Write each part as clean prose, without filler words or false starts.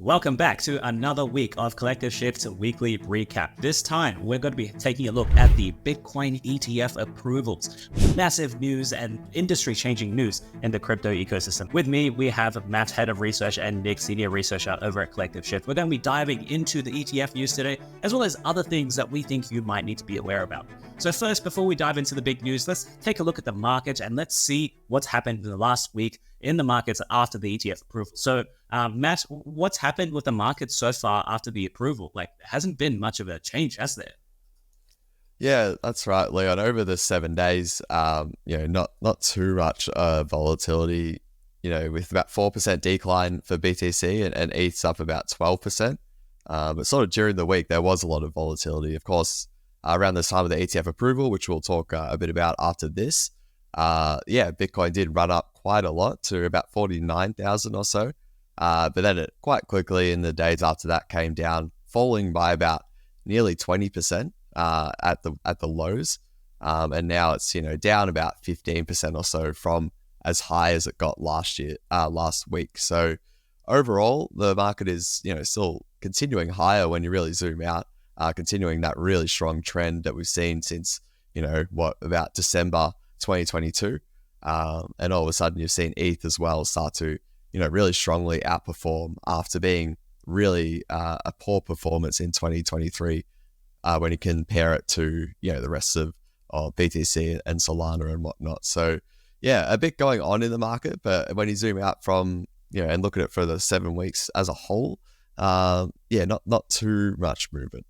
Welcome back to another week of Collective Shift's weekly recap. This time, we're going to be taking a look at the Bitcoin ETF approvals. Massive news and industry-changing news in the crypto ecosystem. With me, we have Matt, Head of Research, and Nick, Senior Researcher over at Collective Shift. We're going to be diving into the ETF news today, as well as other things that we think you might need to be aware about. So first, before we dive into the big news, let's take a look at the market and let's see what's happened in the last week in the markets after the ETF approval. So, Matt, what's happened with the market so far after the approval? Like, there hasn't been much of a change, has there? Yeah, that's right, Leon. Over the 7 days, not too much volatility. With about 4% decline for BTC and ETH's up about 12%. But sort of during the week, there was a lot of volatility. Of course, around this time of the ETF approval, which we'll talk a bit about after this. Bitcoin did run up quite a lot to about 49,000 or so. But then it quite quickly in the days after that came down, falling by about nearly 20% at the lows. And now it's, down about 15% or so from as high as it got last week. So overall, the market is, still continuing higher when you really zoom out, continuing that really strong trend that we've seen since, about December 2022. And all of a sudden you've seen ETH as well start to, really strongly outperform after being really a poor performance in 2023 when you compare it to, the rest of BTC and Solana and whatnot. So yeah, a bit going on in the market, but when you zoom out from, and look at it for the 7 weeks as a whole, not too much movement.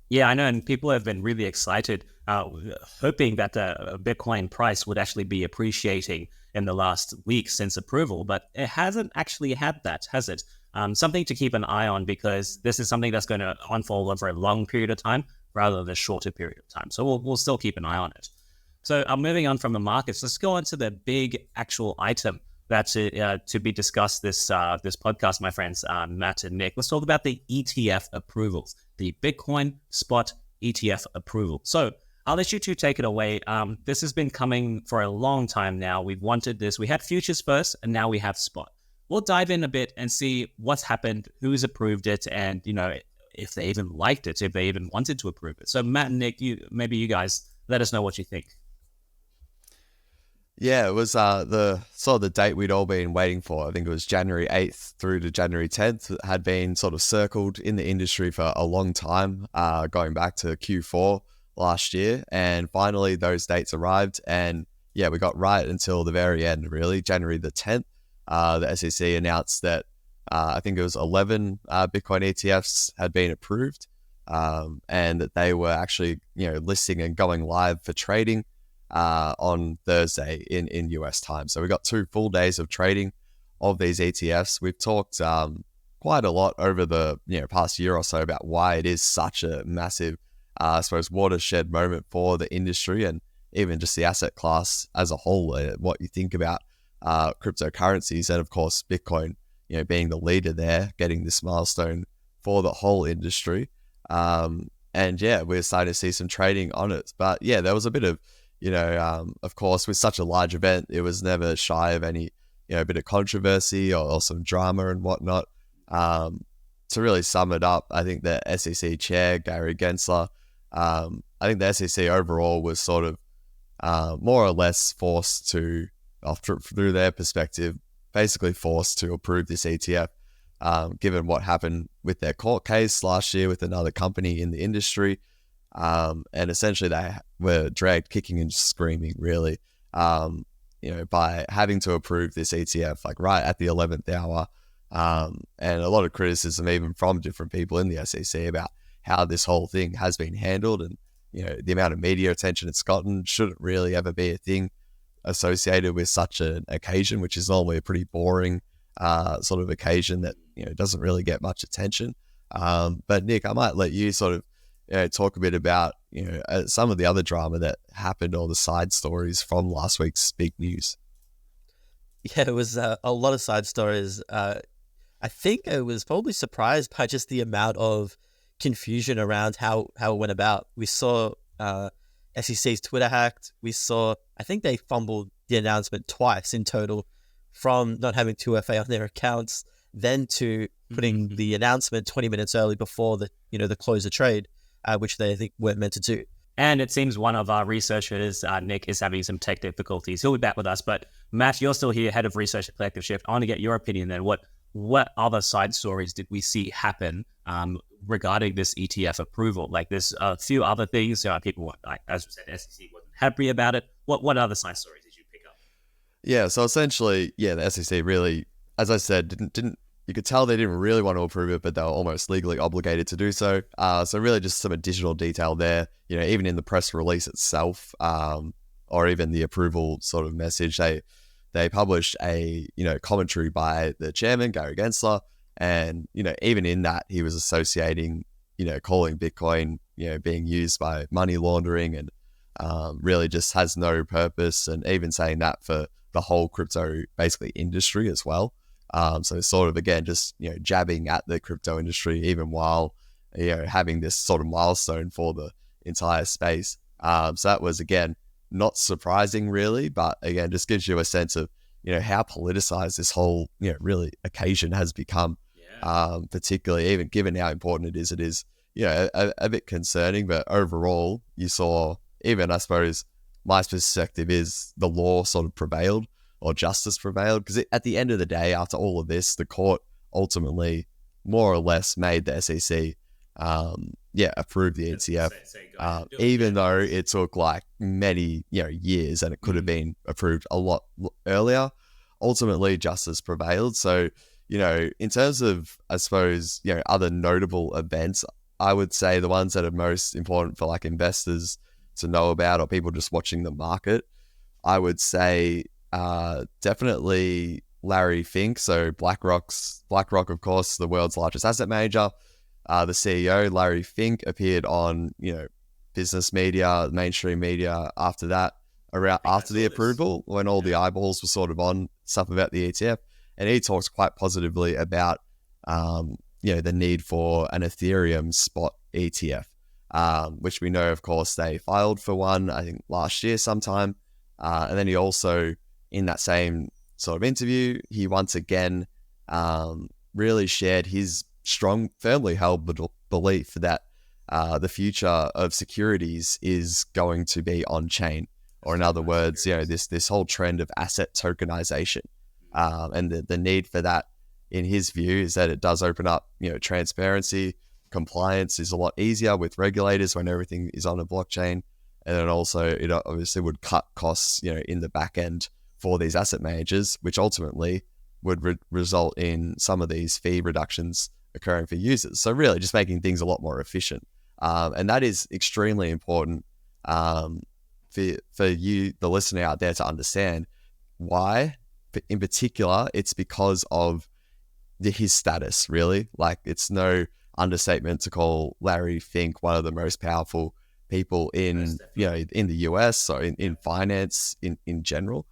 Yeah, I know, and people have been really excited, hoping that the Bitcoin price would actually be appreciating in the last week since approval, but it hasn't actually had that, has it? Something to keep an eye on, because this is something that's going to unfold over a long period of time rather than a shorter period of time. So we'll still keep an eye on it. So moving on from the markets, let's go on to the big actual item that's to be discussed this podcast, my friends, Matt and Nick. Let's talk about the ETF approvals, the Bitcoin spot ETF approval. So I'll let you two take it away. This has been coming for a long time now. We've wanted this. We had futures first, and now we have spot. We'll dive in a bit and see what's happened, who's approved it, and if they even liked it, if they even wanted to approve it. So Matt and Nick, you guys let us know what you think. Yeah, it was the date we'd all been waiting for. I think it was January 8th through to January 10th. It had been sort of circled in the industry for a long time, going back to Q4 last year. And finally, those dates arrived. And yeah, we got right until the very end, really. January the 10th, the SEC announced that I think it was 11 Bitcoin ETFs had been approved, and that they were actually, listing and going live for trading on Thursday in US time. So we got 2 full days of trading of these ETFs. We've talked quite a lot over the past year or so about why it is such a massive, I suppose, watershed moment for the industry and even just the asset class as a whole. What you think about cryptocurrencies, and of course Bitcoin, being the leader there, getting this milestone for the whole industry. And yeah, we're starting to see some trading on it. But yeah, there was a bit of of course, with such a large event, it was never shy of any, a bit of controversy or some drama and whatnot. To really sum it up, I think the SEC chair, Gary Gensler, I think the SEC overall was sort of more or less forced to, through their perspective, basically forced to approve this ETF, given what happened with their court case last year with another company in the industry. And essentially they were dragged kicking and screaming, really, by having to approve this ETF, like right at the 11th hour. And a lot of criticism even from different people in the SEC about how this whole thing has been handled, and, the amount of media attention it's gotten shouldn't really ever be a thing associated with such an occasion, which is normally a pretty boring sort of occasion that, doesn't really get much attention. But Nick, I might let you sort of talk a bit about some of the other drama that happened, or the side stories from last week's big news. Yeah, it was a lot of side stories. I think I was probably surprised by just the amount of confusion around how it went about. We saw SEC's Twitter hacked. We saw, I think they fumbled the announcement twice in total, from not having 2FA on their accounts. then to putting the announcement 20 minutes early before the close of trade, which they, I think, weren't meant to do. And it seems one of our researchers, Nick, is having some tech difficulties. He'll be back with us. But Matt, you're still here, head of research at Collective Shift. I want to get your opinion then. What other side stories did we see happen regarding this ETF approval? Like, there's a few other things. People, like, as we said, SEC wasn't happy about it. What other side stories did you pick up? Yeah, so essentially, the SEC really, as I said, didn't you could tell they didn't really want to approve it, but they were almost legally obligated to do so. So really just some additional detail there, even in the press release itself, or even the approval sort of message, they published a, commentary by the chairman, Gary Gensler. And, even in that, he was associating, calling Bitcoin, being used by money laundering and really just has no purpose, and even saying that for the whole crypto basically industry as well. So sort of, again, just, jabbing at the crypto industry, even while, having this sort of milestone for the entire space. So that was, again, not surprising really, but again, just gives you a sense of, how politicized this whole, really occasion has become, particularly even given how important it is. It is, a bit concerning, but overall you saw, even I suppose my perspective is the law sort of prevailed, or justice prevailed, because at the end of the day, after all of this, the court ultimately more or less made the SEC approve the ETF, even though it took like many years, and it could have been approved a lot earlier. Ultimately, justice prevailed. So, in terms of, I suppose, other notable events, I would say the ones that are most important for like investors to know about, or people just watching the market, I would say definitely Larry Fink. So BlackRock, of course, the world's largest asset manager. The CEO, Larry Fink, appeared on, business media, mainstream media after that, after the approval, when all the eyeballs were sort of on stuff about the ETF. And he talks quite positively about, the need for an Ethereum spot ETF, which we know, of course, they filed for one, I think last year sometime. And then he also, in that same sort of interview, he once again really shared his strong, firmly held belief that the future of securities is going to be on chain, or in other words, this whole trend of asset tokenization, and the need for that, in his view, is that it does open up, transparency, compliance is a lot easier with regulators when everything is on a blockchain, and then also it obviously would cut costs, in the back end for these asset managers, which ultimately would result in some of these fee reductions occurring for users. So really just making things a lot more efficient. And that is extremely important for you, the listener out there, to understand why. In particular, it's because of his status, really. Like, it's no understatement to call Larry Fink one of the most powerful people in in the US, or in finance in general.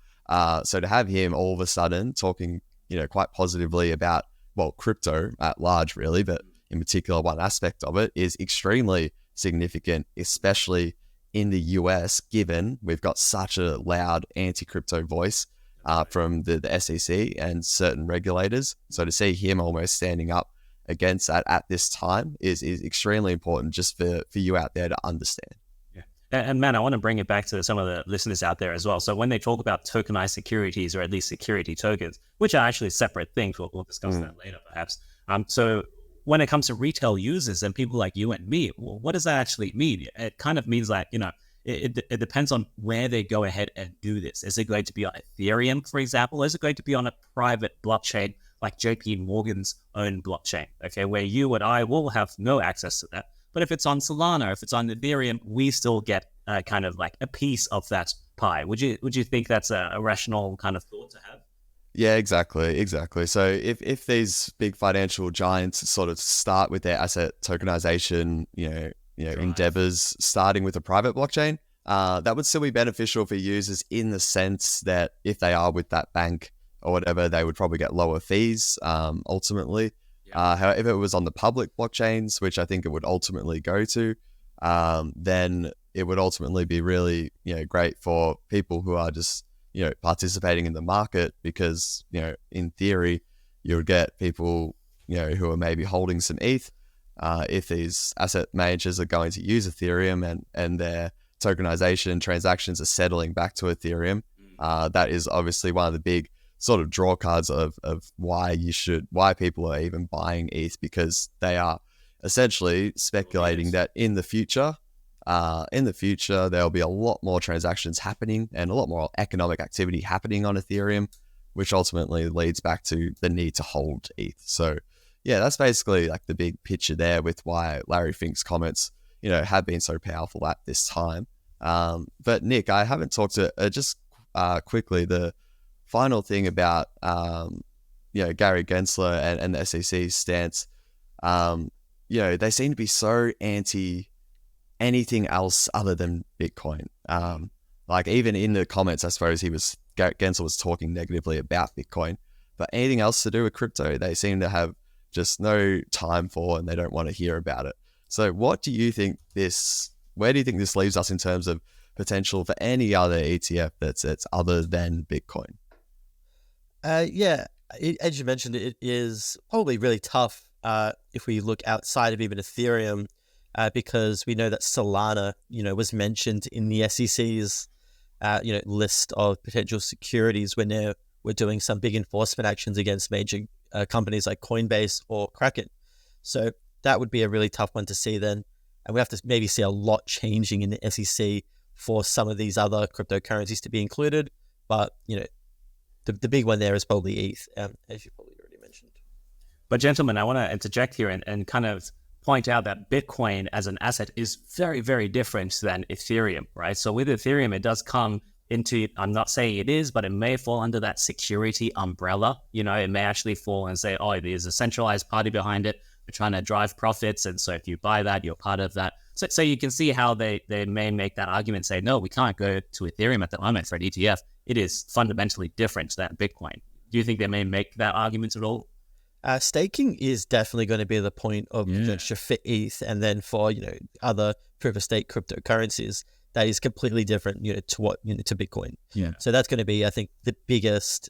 So to have him all of a sudden talking, quite positively about, well, crypto at large, really, but in particular one aspect of it, is extremely significant, especially in the US, given we've got such a loud anti-crypto voice from the SEC and certain regulators. So to see him almost standing up against that at this time is extremely important, just for you out there to understand. And man, I want to bring it back to some of the listeners out there as well. So when they talk about tokenized securities, or at least security tokens, which are actually separate things, we'll discuss that later perhaps. So when it comes to retail users and people like you and me, well, what does that actually mean? It kind of means like, it depends on where they go ahead and do this. Is it going to be on Ethereum, for example? Or is it going to be on a private blockchain like JP Morgan's own blockchain, okay, where you and I will have no access to that? But if it's on Solana, if it's on Ethereum, we still get kind of like a piece of that pie. Would you think that's a rational kind of thought to have? Yeah, exactly. So if these big financial giants sort of start with their asset tokenization, endeavors, starting with a private blockchain, that would still be beneficial for users, in the sense that if they are with that bank or whatever, they would probably get lower fees ultimately. However, if it was on the public blockchains, which I think it would ultimately go to, then it would ultimately be really, great for people who are just, participating in the market, because, in theory, you would get people, who are maybe holding some ETH. If these asset managers are going to use Ethereum and their tokenization transactions are settling back to Ethereum, that is obviously one of the big sort of draw cards of why people are even buying ETH, because they are essentially speculating that in the future there'll be a lot more transactions happening and a lot more economic activity happening on Ethereum, which ultimately leads back to the need to hold ETH. So yeah, that's basically like the big picture there with why Larry Fink's comments, have been so powerful at this time. But Nick, I haven't talked to just quickly the final thing about Gary Gensler and the SEC's stance. They seem to be so anti anything else other than Bitcoin. Like even in the comments, I suppose Gensler was talking negatively about Bitcoin, but anything else to do with crypto, they seem to have just no time for, and they don't want to hear about it. So where do you think this leaves us in terms of potential for any other ETF that's other than Bitcoin? As you mentioned, it is probably really tough if we look outside of even Ethereum, because we know that Solana, was mentioned in the SEC's, list of potential securities when we're doing some big enforcement actions against major companies like Coinbase or Kraken. So that would be a really tough one to see then. And we have to maybe see a lot changing in the SEC for some of these other cryptocurrencies to be included. But, the big one there is probably ETH, as you probably already mentioned. But gentlemen, I want to interject here and kind of point out that Bitcoin as an asset is very, very different than Ethereum, right? So with Ethereum, it does come into, I'm not saying it is, but it may fall under that security umbrella. It may actually fall and say, oh, there's a centralized party behind it. They're trying to drive profits. And so if you buy that, you're part of that. So you can see how they may make that argument, say, no, we can't go to Ethereum at the moment for an ETF. It is fundamentally different than Bitcoin. Do you think they may make that argument at all? Staking is definitely going to be the point of venture for ETH, and then for other proof of stake cryptocurrencies, that is completely different to Bitcoin. Yeah. So that's going to be, I think, the biggest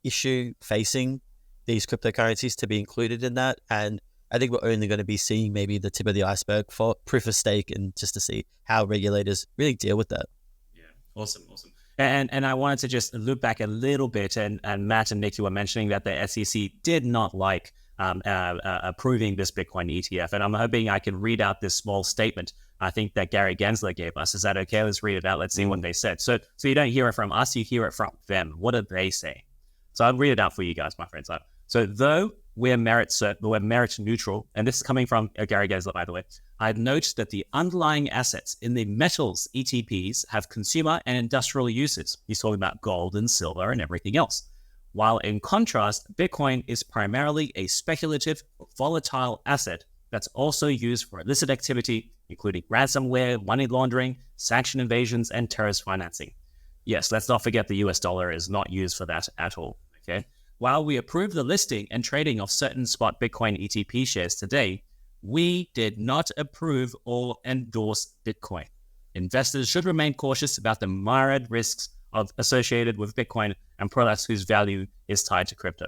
issue facing these cryptocurrencies to be included in that. And I think we're only going to be seeing maybe the tip of the iceberg for proof of stake, and just to see how regulators really deal with that. Yeah, awesome. And I wanted to just loop back a little bit, and Matt and Nick, you were mentioning that the SEC did not like approving this Bitcoin ETF. And I'm hoping I can read out this small statement I think that Gary Gensler gave us. Is that okay? Let's read it out. Let's see what they said. So you don't hear it from us, you hear it from them. What did they say? So I'll read it out for you guys, my friends. So though we're merit neutral, and this is coming from Gary Gensler, by the way, I'd note that the underlying assets in the metals ETPs have consumer and industrial uses. He's talking about gold and silver and everything else. While in contrast, Bitcoin is primarily a speculative, volatile asset that's also used for illicit activity, including ransomware, money laundering, sanction evasions, and terrorist financing. Yes, let's not forget the US dollar is not used for that at all, okay? While we approve the listing and trading of certain spot Bitcoin ETP shares today, we did not approve or endorse Bitcoin. Investors should remain cautious about the myriad risks associated with Bitcoin and products whose value is tied to crypto.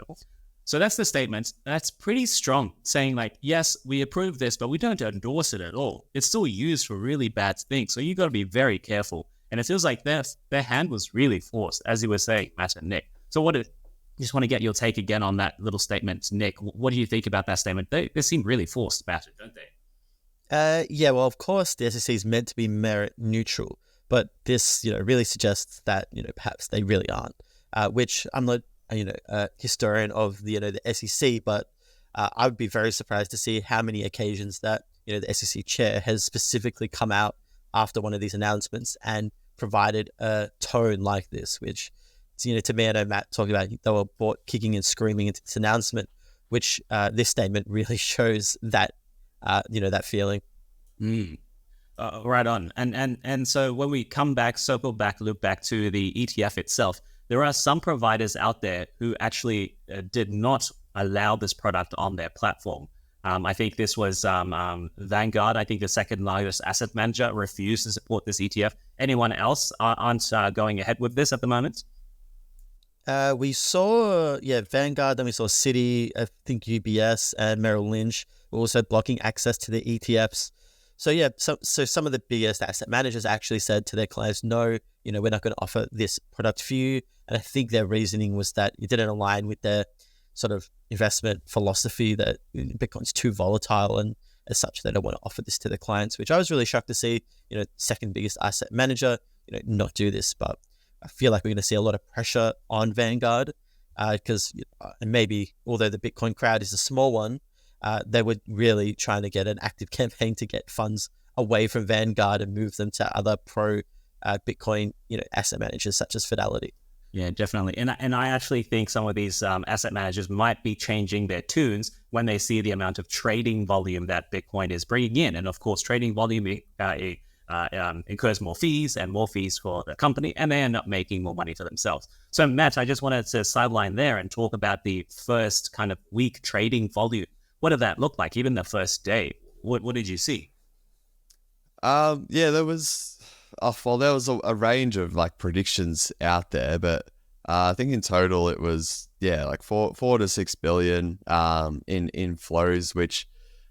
So that's the statement. That's pretty strong, saying like, yes, we approve this, but we don't endorse it at all. It's still used for really bad things. So you got to be very careful. And it feels like their hand was really forced, as you were saying, Matt and Nick. So just want to get your take again on that little statement, Nick. What do you think about that statement? They seem really forced about it, don't they? Yeah, well, of course, the SEC is meant to be merit neutral, but this, really suggests that, perhaps they really aren't. Which I'm not, a historian of the SEC, but I would be very surprised to see how many occasions that the SEC chair has specifically come out after one of these announcements and provided a tone like this, which, to me, I know Matt talking about they were brought kicking and screaming into this announcement, which this statement really shows that, that feeling. Right on. And so when we come back, loop back to the ETF itself, there are some providers out there who actually did not allow this product on their platform. I think this was Vanguard. I think the second largest asset manager refused to support this ETF. Anyone else aren't going ahead with this at the moment? We saw, Vanguard, then we saw Citi, I think UBS and Merrill Lynch were also blocking access to the ETFs. So some of the biggest asset managers actually said to their clients, no, we're not going to offer this product for you. And I think their reasoning was that it didn't align with their sort of investment philosophy, that Bitcoin's too volatile, and as such, they don't want to offer this to their clients, which I was really shocked to see, second biggest asset manager, not do this. But I feel like we're going to see a lot of pressure on Vanguard because and maybe, although the Bitcoin crowd is a small one, they were really trying to get an active campaign to get funds away from Vanguard and move them to other pro Bitcoin, asset managers such as Fidelity. Yeah, definitely. And I actually think some of these asset managers might be changing their tunes when they see the amount of trading volume that Bitcoin is bringing in. And of course, trading volume incurs more fees for the company, and they end up making more money for themselves. So Matt, I just wanted to sideline there and talk about the first kind of week trading volume. What did that look like? Even the first day, what did you see? There was a range of like predictions out there, but I think in total it was like 4 to 6 billion in flows, which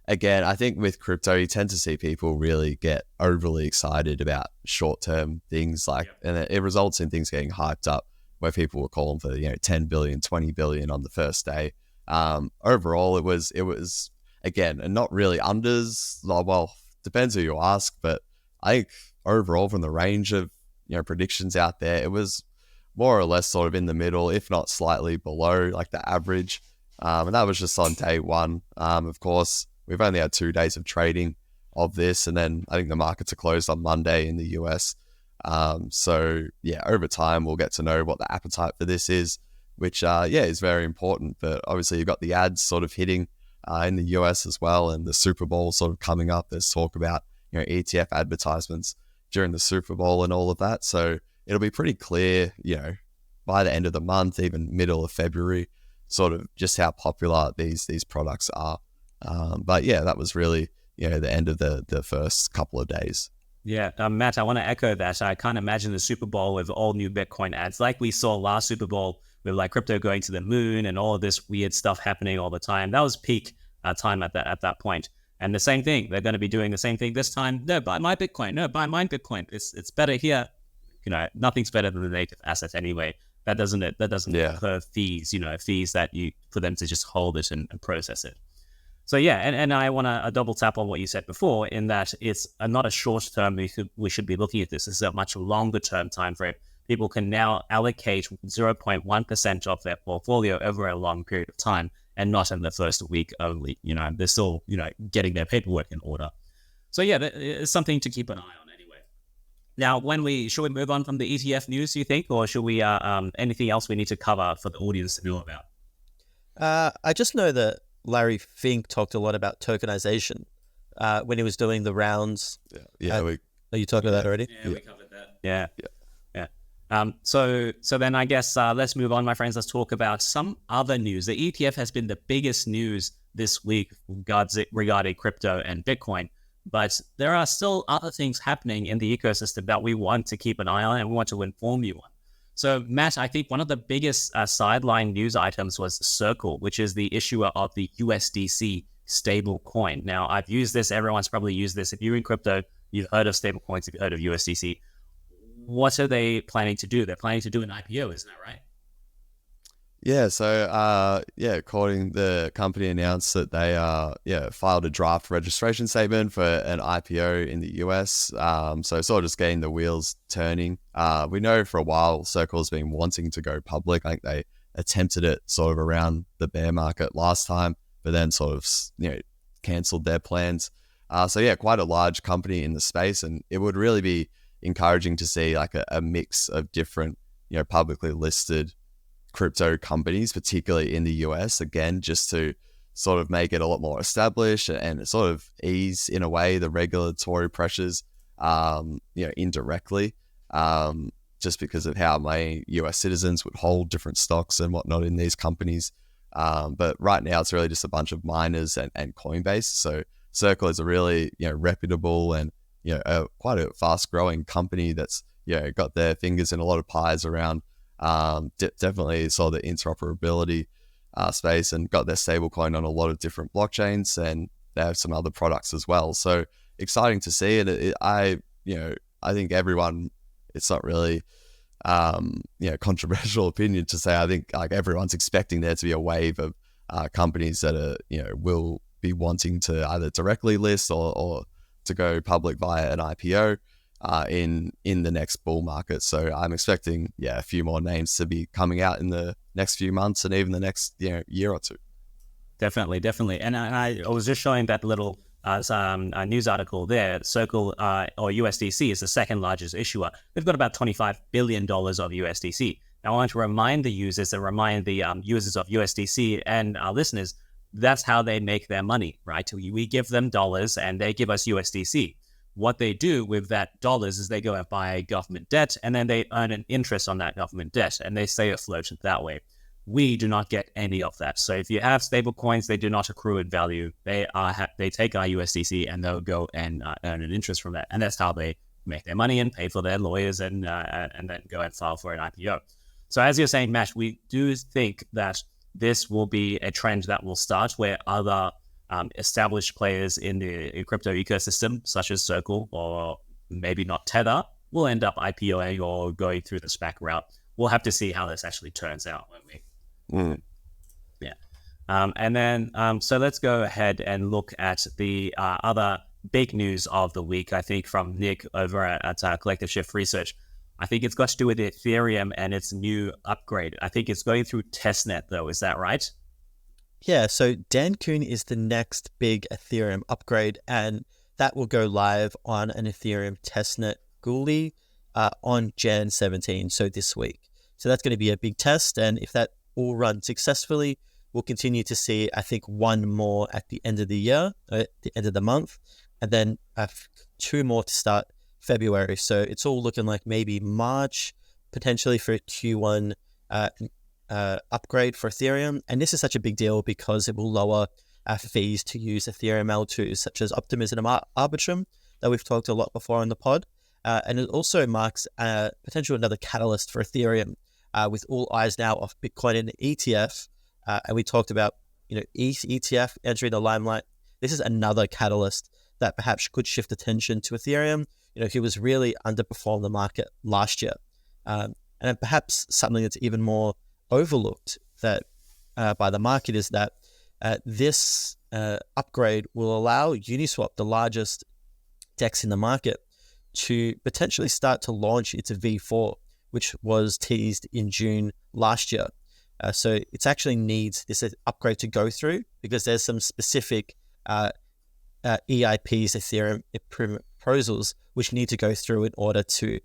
again, I think with crypto you tend to see people really get overly excited about short-term things and it results in things getting hyped up where people were calling for 10 billion, 20 billion on the first day. Overall it was again, and not really unders, well, depends who you ask, but I think overall from the range of predictions out there, it was more or less sort of in the middle, if not slightly below like the average. And that was just on day one. Of course, we've only had 2 days of trading of this, and then I think the markets are closed on Monday in the US. So over time we'll get to know what the appetite for this is, which is very important. But obviously you've got the ads sort of hitting in the US as well, and the Super Bowl sort of coming up. There's talk about ETF advertisements during the Super Bowl and all of that. So it'll be pretty clear, by the end of the month, even middle of February, sort of just how popular these products are. But that was really, the end of the first couple of days. Yeah, Matt, I want to echo that. I can't imagine the Super Bowl with all new Bitcoin ads like we saw last Super Bowl with like crypto going to the moon and all of this weird stuff happening all the time. That was peak time at that point. And the same thing, they're going to be doing the same thing this time. No, buy my Bitcoin. No, buy my Bitcoin. It's better here. Nothing's better than the native asset anyway. That doesn't incur fees. Fees that you for them to just hold it and process it. So and I want to double tap on what you said before, in that it's not a short term. We should be looking at this. This is a much longer term time frame. People can now allocate 0.1% of their portfolio over a long period of time, and not in the first week only. They're still, getting their paperwork in order. So it's something to keep an eye on anyway. Now, should we move on from the ETF news, you think, or should we, anything else we need to cover for the audience to know about? I just know that Larry Fink talked a lot about tokenization when he was doing the rounds. Are you talking about that already? Yeah, we covered that. Yeah. So then I guess let's move on, my friends. Let's talk about some other news. The ETF has been the biggest news this week regarding crypto and Bitcoin, but there are still other things happening in the ecosystem that we want to keep an eye on and we want to inform you on. So Matt, I think one of the biggest sideline news items was Circle, which is the issuer of the USDC stable coin. Now, I've used this. Everyone's probably used this. If you're in crypto, you've heard of stable coins, you've heard of USDC. What are they planning to do? They're planning to do an IPO, isn't that right? Yeah, so according the company announced that they filed a draft registration statement for an IPO in the US. So sort of just getting the wheels turning. We know for a while Circle's been wanting to go public. I think they attempted it sort of around the bear market last time, but then sort of cancelled their plans. Quite a large company in the space, and it would really be encouraging to see like a mix of different publicly listed crypto companies, particularly in the US, again, just to sort of make it a lot more established and sort of ease in a way the regulatory pressures, indirectly, just because of how many US citizens would hold different stocks and whatnot in these companies. But right now it's really just a bunch of miners and Coinbase. So Circle is a really, reputable and, quite a fast growing company that's, got their fingers in a lot of pies around Definitely saw the interoperability space and got their stablecoin on a lot of different blockchains, and they have some other products as well. So exciting to see it. I think everyone, it's not really controversial opinion to say, I think like everyone's expecting there to be a wave of companies that are will be wanting to either directly list or to go public via an IPO in the next bull market. So I'm expecting a few more names to be coming out in the next few months and even the next year or two. Definitely. And I was just showing that little a news article there. Circle or USDC is the second largest issuer. They've got about $25 billion of USDC. Now, I want to remind the users of USDC and our listeners, that's how they make their money, right? We give them dollars and they give us USDC. What they do with that dollars is they go and buy government debt, and then they earn an interest on that government debt, and they stay afloat that way. We do not get any of that. So if you have stable coins, they do not accrue in value. They take our USDC and they'll go and earn an interest from that, and that's how they make their money and pay for their lawyers and then go and file for an IPO. So as you're saying, Matt, we do think that this will be a trend that will start where other established players in the crypto ecosystem, such as Circle or maybe not Tether, will end up IPOing or going through the SPAC route. We'll have to see how this actually turns out, won't we? Yeah. And then, so let's go ahead and look at the other big news of the week, I think, from Nick over at Collective Shift Research. I think it's got to do with Ethereum and its new upgrade. I think it's going through testnet, though. Is that right? Yeah, so Dan Kuhn is the next big Ethereum upgrade, and that will go live on an Ethereum testnet GUI on Jan 17, so this week. So that's going to be a big test, and if that all runs successfully, we'll continue to see, I think, one more at the end of the year, at the end of the month, and then two more to start February. So it's all looking like maybe March, potentially for a Q1 upgrade for Ethereum. And this is such a big deal because it will lower fees to use Ethereum L2s, such as Optimism and Arbitrum, that we've talked a lot before on the pod. And it also marks potential another catalyst for Ethereum, with all eyes now off Bitcoin and ETF. And we talked about, ETH ETF entering the limelight. This is another catalyst that perhaps could shift attention to Ethereum. He was really underperformed the market last year. And perhaps something that's even more overlooked that by the market is that this upgrade will allow Uniswap, the largest DEX in the market, to potentially start to launch its V4, which was teased in June last year. So it actually needs this upgrade to go through because there's some specific EIPs, Ethereum proposals, which need to go through in order to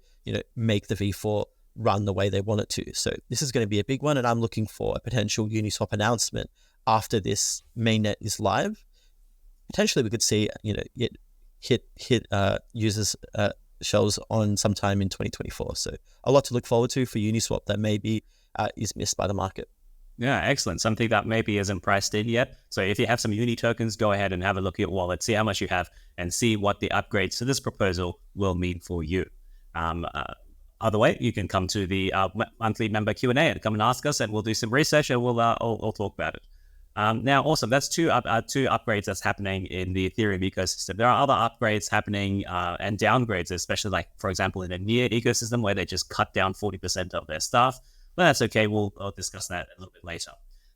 make the V4 run the way they want it to. So this is going to be a big one, and I'm looking for a potential Uniswap announcement after this mainnet is live. Potentially, we could see it hit users' shelves on sometime in 2024. So a lot to look forward to for Uniswap that maybe is missed by the market. Yeah, excellent. Something that maybe isn't priced in yet. So if you have some Uni tokens, go ahead and have a look at your wallet, see how much you have, and see what the upgrades to this proposal will mean for you. Other way, you can come to the monthly member Q&A and come and ask us, and we'll do some research and we'll talk about it. Now, awesome. That's two upgrades that's happening in the Ethereum ecosystem. There are other upgrades happening and downgrades, especially like, for example, in the near ecosystem where they just cut down 40% of their staff. But that's okay. We'll discuss that a little bit later.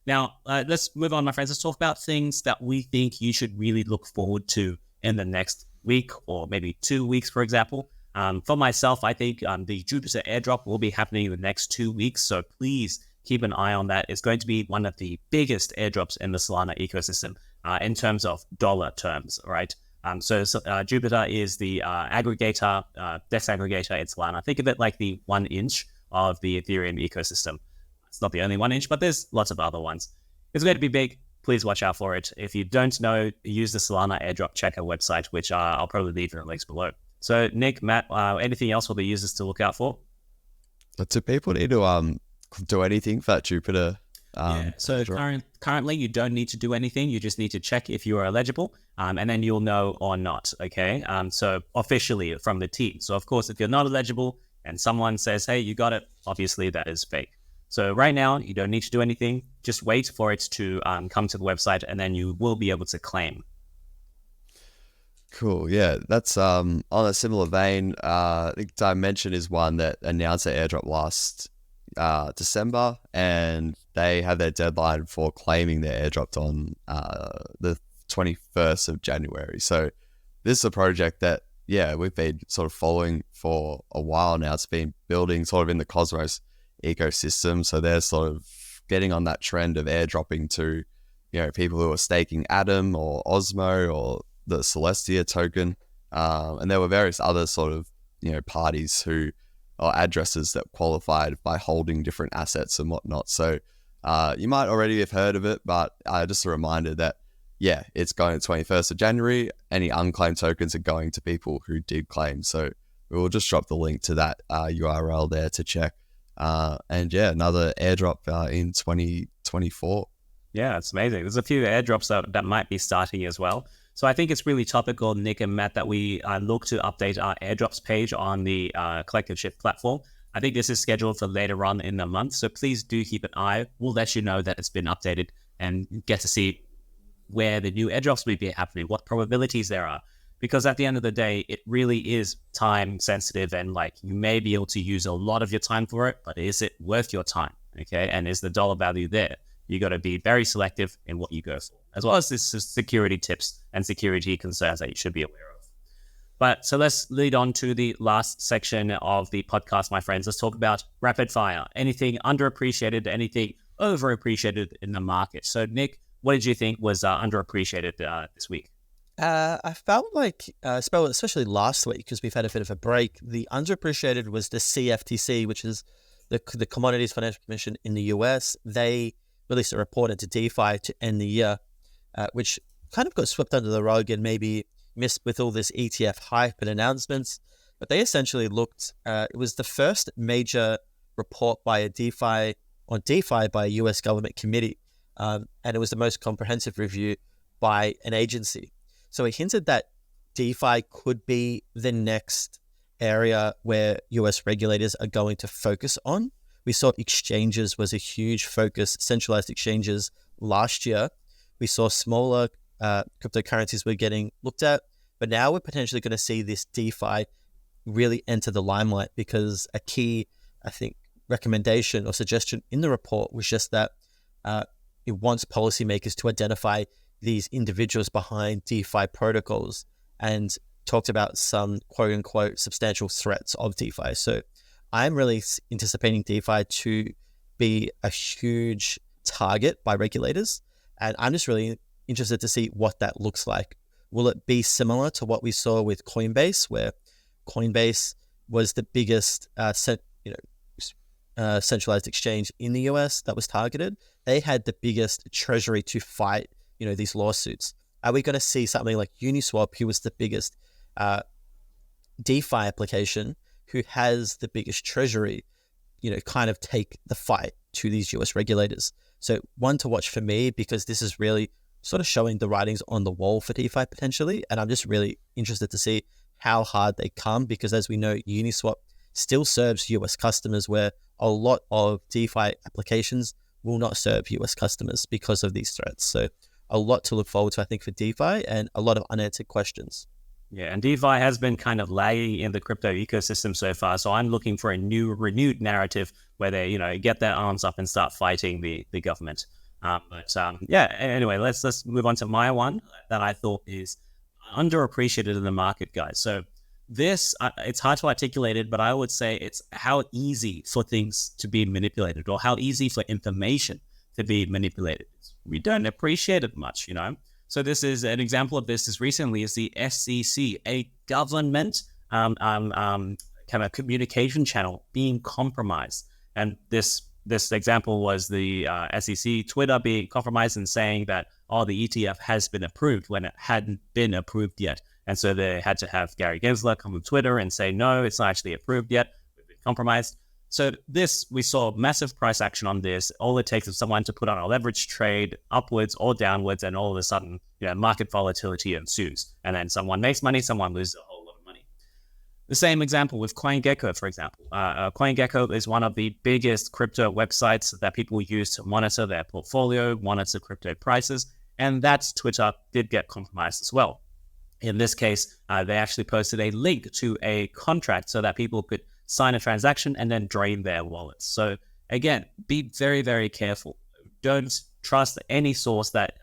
Now, let's move on, my friends. Let's talk about things that we think you should really look forward to in the next week or maybe 2 weeks, for example. For myself, I think the Jupiter airdrop will be happening in the next 2 weeks. So please keep an eye on that. It's going to be one of the biggest airdrops in the Solana ecosystem in terms of dollar terms, right? So Jupiter is the aggregator, DEX aggregator in Solana. Think of it like the 1 inch of the Ethereum ecosystem. It's not the only 1 inch, but there's lots of other ones. It's going to be big. Please watch out for it. If you don't know, use the Solana airdrop checker website, which I'll probably leave in the links below. So Nick, Matt, anything else for the users to look out for? Do people need to do anything for that Jupiter? So currently you don't need to do anything. You just need to check if you are eligible, and then you'll know or not. Okay. So officially from the team. So of course, if you're not eligible, and someone says, hey, you got it, obviously that is fake. So right now, you don't need to do anything. Just wait for it to come to the website, and then you will be able to claim. Cool. Yeah, that's on a similar vein. I think Dymension is one that announced their airdrop last December, and they have their deadline for claiming their airdrop on the 21st of January. So this is a project that, yeah, we've been sort of following for a while now. It's been building sort of in the Cosmos ecosystem. So they're sort of getting on that trend of airdropping to, people who are staking Atom or Osmo or the Celestia token. And there were various other sort of, parties who or addresses that qualified by holding different assets and whatnot. So you might already have heard of it, but just a reminder that, yeah, it's going to 21st of January. Any unclaimed tokens are going to people who did claim. So we will just drop the link to that URL there to check. And yeah, another airdrop in 2024. Yeah, it's amazing. There's a few airdrops that might be starting as well. So I think it's really topical, Nick and Matt, that we look to update our airdrops page on the Collective Shift platform. I think this is scheduled for later on in the month. So please do keep an eye. We'll let you know that it's been updated and get to see where the new airdrops will be happening, what probabilities there are. Because at the end of the day, it really is time sensitive, and like you may be able to use a lot of your time for it, but is it worth your time? Okay. And is the dollar value there? You got to be very selective in what you go for, as well as this security tips and security concerns that you should be aware of. But so let's lead on to the last section of the podcast, my friends. Let's talk about rapid fire. Anything underappreciated, anything overappreciated in the market. So Nick, what did you think was underappreciated this week? I felt like, especially last week, because we've had a bit of a break, the underappreciated was the CFTC, which is the Commodities Financial Commission in the US. They released a report into DeFi to end the year, which kind of got swept under the rug and maybe missed with all this ETF hype and announcements. But they essentially looked, it was the first major report by a DeFi by a US government committee. And it was the most comprehensive review by an agency. So it hinted that DeFi could be the next area where US regulators are going to focus on. We saw exchanges was a huge focus, centralized exchanges last year. We saw smaller cryptocurrencies were getting looked at, but now we're potentially going to see this DeFi really enter the limelight, because a key, I think, recommendation or suggestion in the report was just that it wants policymakers to identify these individuals behind DeFi protocols, and talked about some quote unquote substantial threats of DeFi. So I'm really anticipating DeFi to be a huge target by regulators. And I'm just really interested to see what that looks like. Will it be similar to what we saw with Coinbase, where Coinbase was the biggest centralized exchange in the US that was targeted? They had the biggest treasury to fight these lawsuits. Are we going to see something like Uniswap, who was the biggest DeFi application, who has the biggest treasury, kind of take the fight to these US regulators? So one to watch for me, because this is really sort of showing the writings on the wall for DeFi potentially. And I'm just really interested to see how hard they come, because as we know, Uniswap still serves US customers, where a lot of DeFi applications will not serve US customers because of these threats. So a lot to look forward to, I think, for DeFi, and a lot of unanswered questions. Yeah, and DeFi has been kind of lagging in the crypto ecosystem so far. So I'm looking for a renewed narrative where they, get their arms up and start fighting the government. Anyway, let's move on to my one that I thought is underappreciated in the market, guys. So this, it's hard to articulate it, but I would say it's how easy for things to be manipulated, or how easy for information to be manipulated. We don't appreciate it much, So this is an example of this. As recently as the SEC, a government kind of communication channel being compromised, and this example was the SEC Twitter being compromised and saying that the ETF has been approved when it hadn't been approved yet, and so they had to have Gary Gensler come on Twitter and say no, it's not actually approved yet. We've been compromised. So we saw massive price action on this. All it takes is someone to put on a leverage trade upwards or downwards, and all of a sudden, market volatility ensues. And then someone makes money, someone loses a whole lot of money. The same example with CoinGecko, for example. CoinGecko is one of the biggest crypto websites that people use to monitor their portfolio, monitor crypto prices, and that Twitter did get compromised as well. In this case, they actually posted a link to a contract so that people could sign a transaction and then drain their wallets. So again, be very, very careful. Don't trust any source that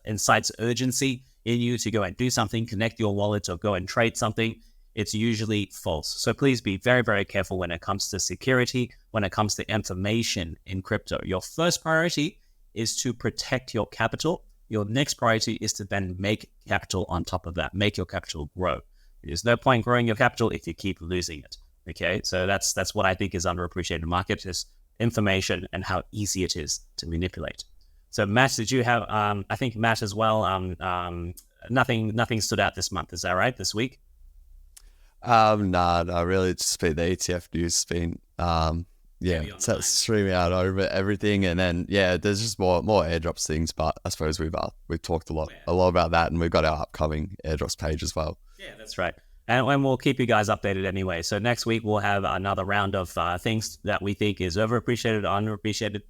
incites urgency in you to go and do something, connect your wallet, or go and trade something. It's usually false. So please be very, very careful when it comes to security, when it comes to information in crypto. Your first priority is to protect your capital. Your next priority is to then make capital on top of that, make your capital grow. There's no point growing your capital if you keep losing it. Okay, so that's what I think is underappreciated in the market, is information and how easy it is to manipulate. So Matt, did you have, I think Matt as well, nothing stood out this month, is that right, this week? Nah, really, it's just been the ETF news has been, so streaming out over everything, and then there's just more airdrops things. But I suppose we've talked a lot about that, and we've got our upcoming airdrops page as well. Yeah, that's right. And we'll keep you guys updated anyway. So next week we'll have another round of things that we think is overappreciated or underappreciated.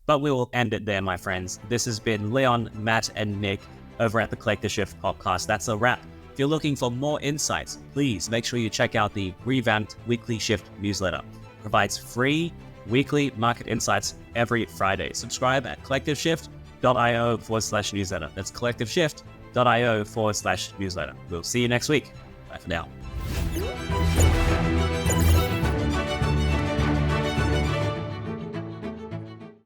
But we will end it there, my friends. This has been Leon, Matt, and Nick over at the Collective Shift podcast. That's a wrap. If you're looking for more insights, please make sure you check out the revamped Weekly Shift newsletter. It provides free weekly market insights every Friday. Subscribe at collectiveshift.io/newsletter. That's collectiveshift.io/newsletter. We'll see you next week. Bye for now.